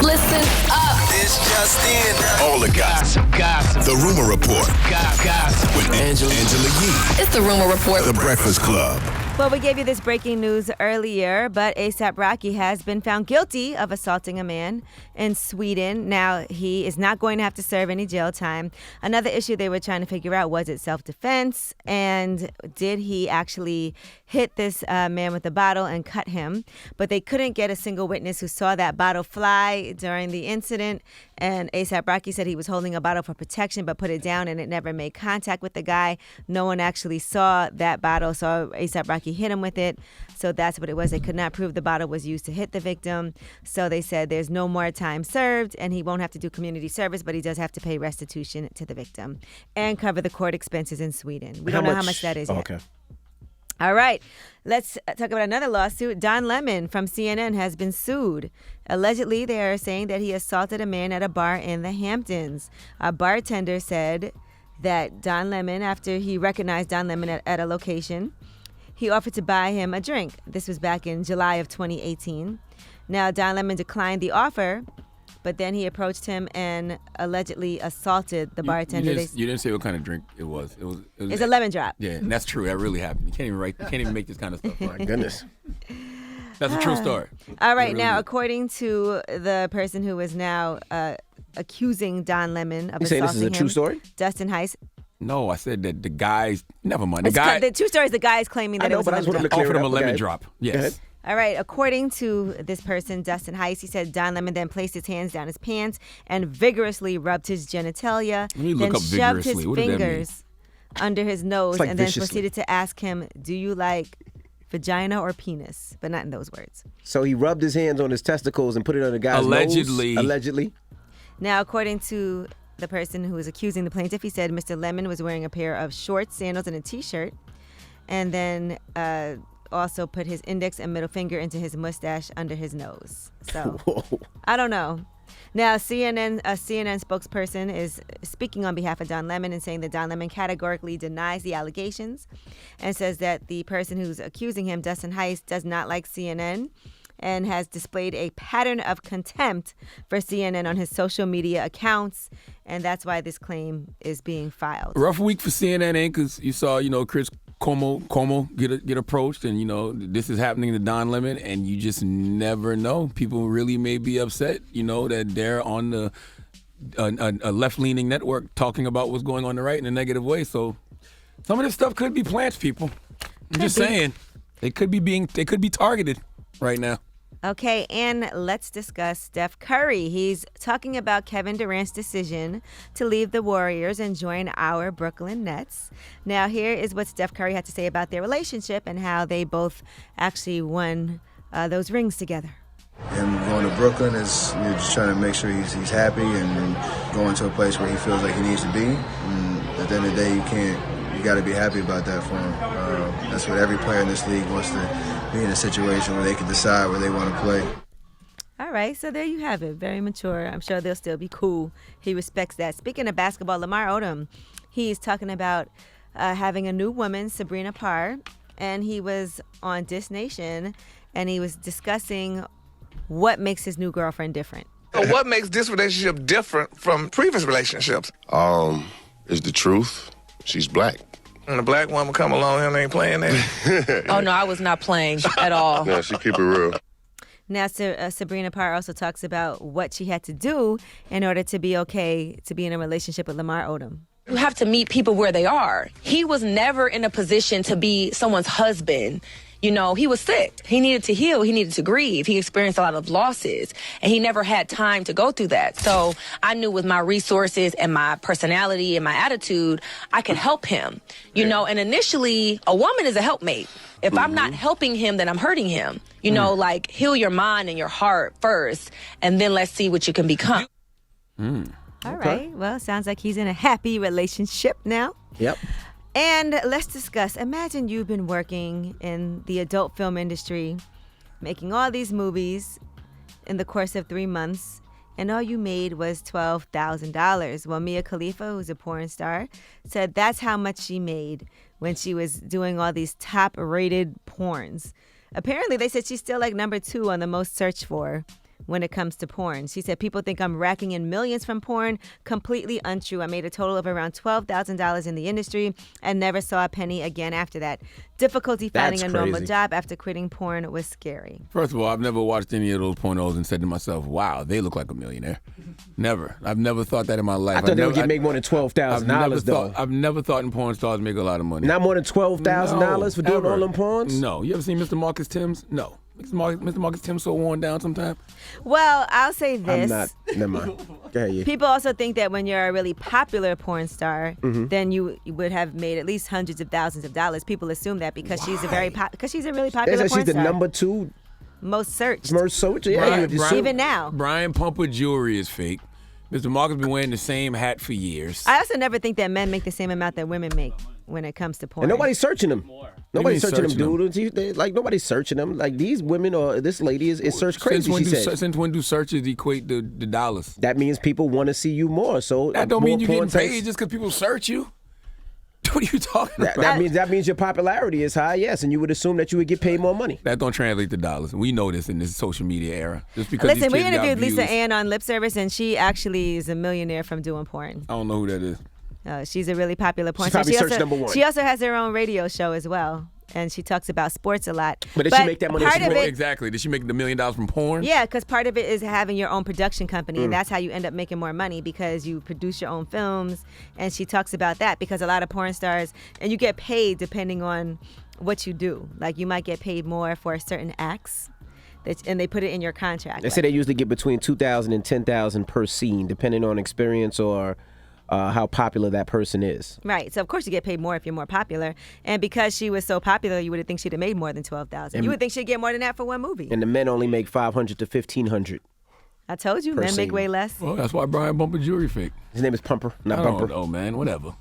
Listen up. This just in. All the gossip. The Rumor Report. Gossip. With Angela Yee. It's the Rumor Report. The Breakfast Club. Well, we gave you this breaking news earlier, but A$AP Rocky has been found guilty of assaulting a man in Sweden. Now, he is not going to have to serve any jail time. Another issue they were trying to figure out, was it self-defense? And did he actually hit this man with a bottle and cut him? But they couldn't get a single witness who saw that bottle fly during the incident. And A$AP Rocky said he was holding a bottle for protection, but put it down and it never made contact with the guy. No one actually saw that bottle, so A$AP Rocky hit him with it. So that's what it was. They could not prove the bottle was used to hit the victim. So they said there's no more time served and he won't have to do community service, but he does have to pay restitution to the victim and cover the court expenses in Sweden. We don't know how much that is yet. Okay. All right, let's talk about another lawsuit. Don Lemon from CNN has been sued. Allegedly, they are saying that he assaulted a man at a bar in the Hamptons. A bartender said that Don Lemon, after he recognized Don Lemon at a location, he offered to buy him a drink. This was back in July of 2018. Now, Don Lemon declined the offer, but then he approached him and allegedly assaulted the bartender. You didn't say what kind of drink it was. It's a lemon drop. Yeah, and that's true. That really happened. You can't even make this kind of stuff up. My goodness. That's a true story. All right, It really now, is. according to the person who is now accusing Don Lemon of You saying assaulting this is a true him, story? Dustin Heiss. No, I said that the guys. Never mind. The The two stories, the guy is claiming that I know, it was but a I just lemon wanted drop. to clear offered it him a up. lemon Okay. drop. Go Yes. ahead. All right, according to this person, Dustin Heiss, he said Don Lemon then placed his hands down his pants and vigorously rubbed his genitalia, Let me look then up shoved his vigorously. What does that mean? fingers under his nose, It's like and then viciously. proceeded to ask him, do you like vagina or penis? But not in those words. So he rubbed his hands on his testicles and put it on the guy's Allegedly. nose? Allegedly. Now, according to the person who is accusing the plaintiff, he said Mr. Lemon was wearing a pair of shorts, sandals, and a T-shirt, and then also put his index and middle finger into his mustache under his nose. So, Whoa. I don't know. Now, a CNN spokesperson is speaking on behalf of Don Lemon and saying that Don Lemon categorically denies the allegations and says that the person who's accusing him, Dustin Heiss, does not like CNN and has displayed a pattern of contempt for CNN on his social media accounts, and that's why this claim is being filed. Rough week for CNN anchors. You saw, Chris Cuomo get approached, and this is happening to Don Lemon, and you just never know. People really may be upset, that they're on a left-leaning network talking about what's going on in the right in a negative way. So some of this stuff could be plants, people. I'm just saying, they could be targeted right now. Okay, and let's discuss Steph Curry. He's talking about Kevin Durant's decision to leave the Warriors and join our Brooklyn Nets. Now, here is what Steph Curry had to say about their relationship and how they both actually won those rings together. Him going to Brooklyn is just trying to make sure he's happy and going to a place where he feels like he needs to be. And at the end of the day, you got to be happy about that for him. That's what every player in this league wants to be in a situation where they can decide where they want to play. All right, so there you have it. Very mature. I'm sure they'll still be cool. He respects that. Speaking of basketball, Lamar Odom, he's talking about having a new woman, Sabrina Parr, and he was on Diss Nation, and he was discussing what makes his new girlfriend different. So what makes this relationship different from previous relationships? Is the truth. She's black. When a black woman come along, him ain't playing that. Oh, no, I was not playing at all. Yeah, she keep it real. Now, Sabrina Parr also talks about what she had to do in order to be okay to be in a relationship with Lamar Odom. You have to meet people where they are. He was never in a position to be someone's husband. He was sick. He needed to heal. He needed to grieve. He experienced a lot of losses, and he never had time to go through that. So I knew with my resources and my personality and my attitude, I could help him, and initially a woman is a helpmate. If I'm not helping him, then I'm hurting him. Like heal your mind and your heart first, and then let's see what you can become. All right. Well, sounds like he's in a happy relationship now. Yep. And let's discuss. Imagine you've been working in the adult film industry, making all these movies in the course of 3 months, and all you made was $12,000. Well, Mia Khalifa, who's a porn star, said that's how much she made when she was doing all these top-rated porns. Apparently, they said she's still like number 2 on the most searched for when it comes to porn. She said, people think I'm racking in millions from porn. Completely untrue. I made a total of around $12,000 in the industry and never saw a penny again after that. Difficulty finding That's a normal crazy. job after quitting porn was scary. First of all, I've never watched any of those pornos and said to myself, wow, they look like a millionaire. Never. I've never thought that in my life. I thought they would make more than $12,000 though. I've never thought in porn stars make a lot of money. Not more than $12,000 for doing ever. all them porns? No. You ever seen Mr. Marcus Timms? No. Mr. Marcus Timms so worn down sometimes. Well, I'll say I'm this. not. Never mind. Go ahead, yeah. People also think that when you're a really popular porn star, then you would have made at least hundreds of thousands of dollars. People assume that because she's a really They popular said porn she's the star. number 2 Most searched. most searched. Yeah, you would assume. Even now. Brian Pumper jewelry is fake. Mr. Marcus been wearing the same hat for years. I also never think that men make the same amount that women make when it comes to porn. And nobody's searching them. Nobody's mean searching them, searching dude. Like nobody's searching them. Like these women or this lady is search crazy. She said. Since when do searches equate to the dollars? That means people want to see you more. So That don't more mean you're porn getting paid sites- just because people search you. What are you talking about? That means your popularity is high, yes, and you would assume that you would get paid more money. That don't translate to dollars. We know this in this social media era. Just because Listen, these we kids got interviewed Lisa views. Ann on Lip Service, and she actually is a millionaire from doing porn. I don't know who that is. She's a really popular porn She's star. probably search number 1. She also has her own radio show as well, and she talks about sports a lot. But did she make that money part from of porn? it, Exactly. Did she make the $1 million from porn? yeah, because part of it is having your own production company, and that's how you end up making more money because you produce your own films. And she talks about that because a lot of porn stars, and you get paid depending on what you do. Like you might get paid more for certain acts, and they put it in your contract. They say they usually get between $2,000 and $10,000 per scene, depending on experience or how popular that person is. Right. So of course you get paid more if you're more popular. And because she was so popular, you would think she'd have made more than $12,000. You would think she'd get more than that for one movie. And the men only make $500 to $1,500. I told you, per men make scene. way less. Well, that's why Brian Pumper jewelry fake. His name is Pumper, not I Bumper. don't know, man. Whatever.